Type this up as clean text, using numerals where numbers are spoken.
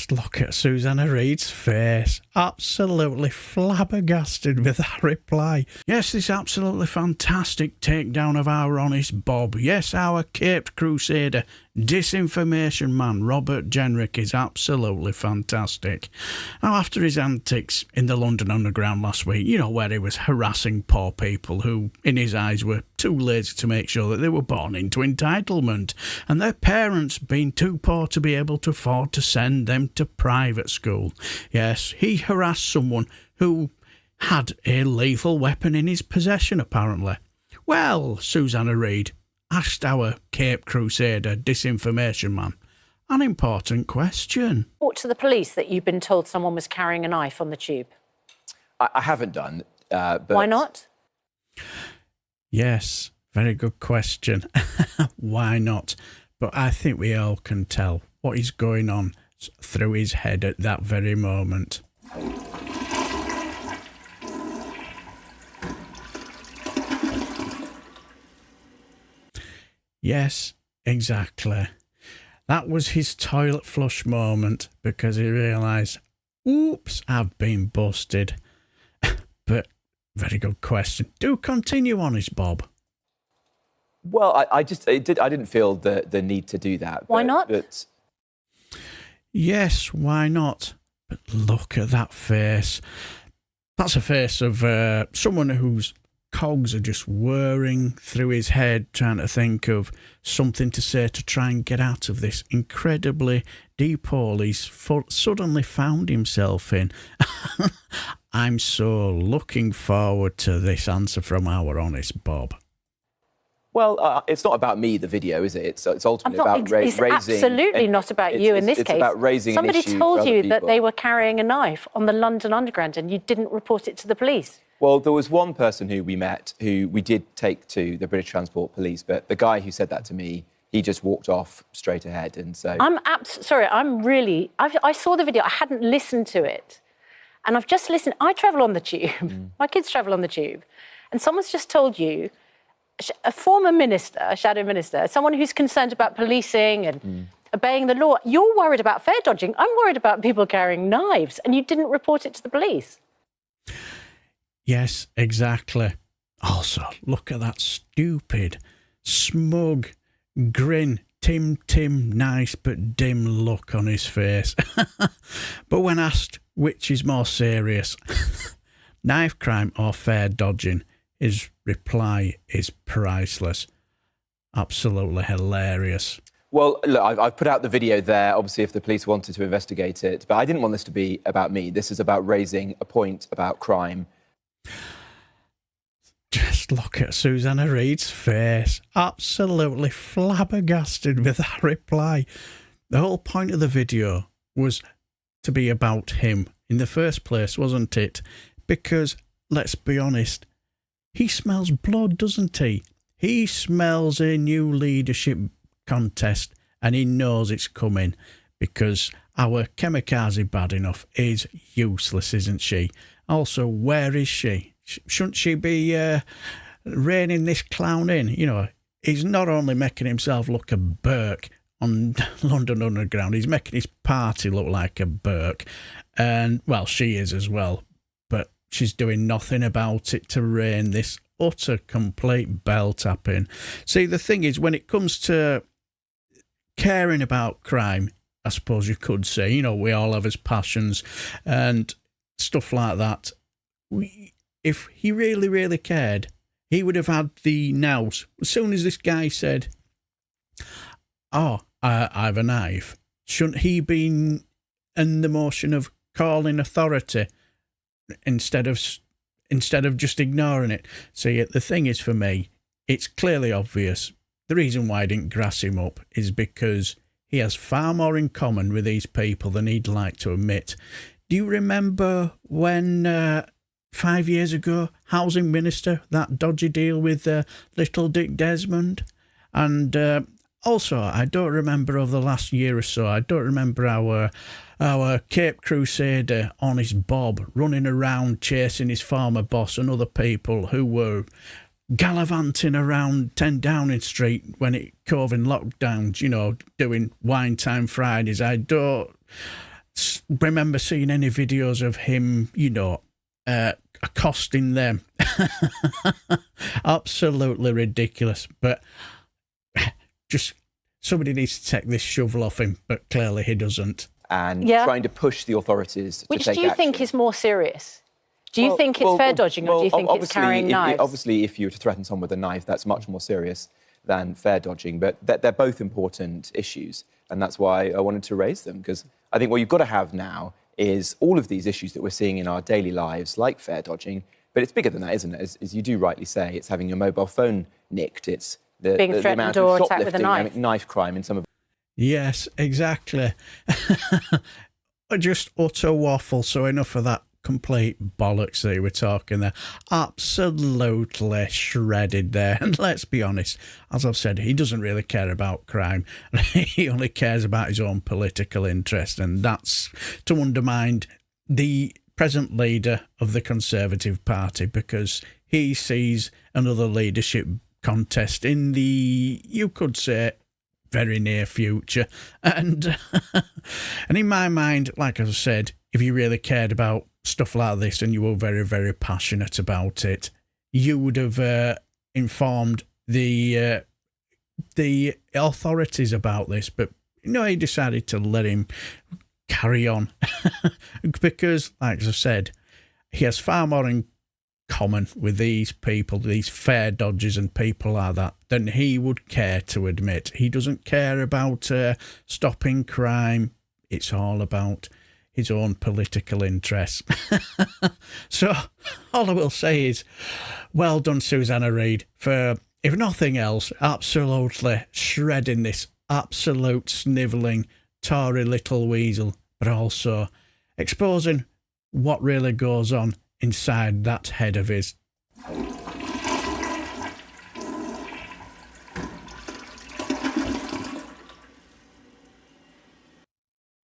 Just look at Susanna Reid's face. Absolutely flabbergasted with that reply. Yes, this absolutely fantastic takedown of our honest Bob. Yes, our caped crusader, disinformation man, Robert Jenrick, is absolutely fantastic. Now, after his antics in the London Underground last week, you know, where he was harassing poor people who, in his eyes, were too lazy to make sure that they were born into entitlement, and their parents being too poor to be able to afford to send them to private school. Yes, he harassed someone who had a lethal weapon in his possession, apparently. Well, Susanna Reid asked our Cape Crusader disinformation man an important question. Report to the police that you've been told someone was carrying a knife on the tube? I haven't done. But why not? Yes, very good question. Why not? But I think we all can tell what is going on through his head at that very moment. Yes, exactly. That was his toilet flush moment because he realised, oops, I've been busted. But very good question. Do continue on, his Bob. Well, I didn't feel the need to do that. Why not? But yes, why not? But look at that face. That's a face of someone whose cogs are just whirring through his head, trying to think of something to say to try and get out of this incredibly deep hole he's suddenly found himself in. I'm so looking forward to this answer from our honest Bob. Well, it's not about me, the video, is it? It's ultimately about raising... It's absolutely not about you in this case. It's about raising Somebody an issue told for you other that people. they were carrying a knife on the London Underground and you didn't report it to the police. Well, there was one person who we met who we did take to the British Transport Police, but the guy who said that to me, he just walked off straight ahead, and so... I saw the video, I hadn't listened to it, and I've just listened. I travel on the tube, my kids travel on the tube, and someone's just told you, a former minister, a shadow minister, someone who's concerned about policing and obeying the law, you're worried about fare dodging. I'm worried about people carrying knives, and you didn't report it to the police. Yes, exactly. Also, look at that stupid, smug grin, Tim, nice but dim look on his face. But when asked which is more serious, knife crime or fare dodging, his reply is priceless. Absolutely hilarious. Well, look, I've put out the video there, obviously, if the police wanted to investigate it, but I didn't want this to be about me. This is about raising a point about crime. Just look at Susanna Reid's face. Absolutely flabbergasted with that reply. The whole point of the video was to be about him in the first place, wasn't it? Because, let's be honest, he smells blood, doesn't he? He smells a new leadership contest and he knows it's coming because our kamikaze bad enough is useless, isn't she? Also, where is she? Shouldn't she be reining this clown in? You know, he's not only making himself look a Burke on London Underground, he's making his party look like a Burke. And, well, she is as well. But she's doing nothing about it to rein this utter, complete bell tapping. See, the thing is, when it comes to caring about crime, I suppose you could say, you know, we all have his passions and stuff like that. If he really, really cared, he would have had the nous. As soon as this guy said, oh, I have a knife, shouldn't he be in the motion of calling authority instead of just ignoring it? See, the thing is, for me, it's clearly obvious. The reason why I didn't grass him up is because he has far more in common with these people than he'd like to admit. Do you remember when 5 years ago, Housing Minister, that dodgy deal with little Dick Desmond? And also, I don't remember over the last year or so, I don't remember our Cape Crusader, honest Bob, running around chasing his former boss and other people who were gallivanting around 10 Downing Street when it cove in lockdowns, you know, doing wine time Fridays. remember seeing any videos of him, accosting them. Absolutely ridiculous. But just somebody needs to take this shovel off him, but clearly he doesn't. And trying to push the authorities to take action. Which do you think is more serious? Do you think it's fair dodging, or do you think it's carrying knives? Obviously, if you were to threaten someone with a knife, that's much more serious than fair dodging. But they're both important issues, and that's why I wanted to raise them, because I think what you've got to have now is all of these issues that we're seeing in our daily lives, like fair dodging, but it's bigger than that, isn't it? As you do rightly say, it's having your mobile phone nicked, it's the amount of shoplifting, knife crime in some of. Yes, exactly. Just utter waffle, so enough of that complete bollocks that you were talking there. Absolutely shredded there. And let's be honest, as I've said, he doesn't really care about crime. He only cares about his own political interest, and that's to undermine the present leader of the Conservative Party, because he sees another leadership contest in the, you could say, very near future. And and in my mind, like I said, if you really cared about stuff like this and you were very, very passionate about it, you would have informed the authorities about this. But he decided to let him carry on because, like I said, he has far more in common with these people, these fair dodgers and people like that, than he would care to admit. He doesn't care about stopping crime. It's all about his own political interests. So all I will say is, well done, Susanna Reid, for, if nothing else, absolutely shredding this absolute snivelling, Tory little weasel, but also exposing what really goes on inside that head of his.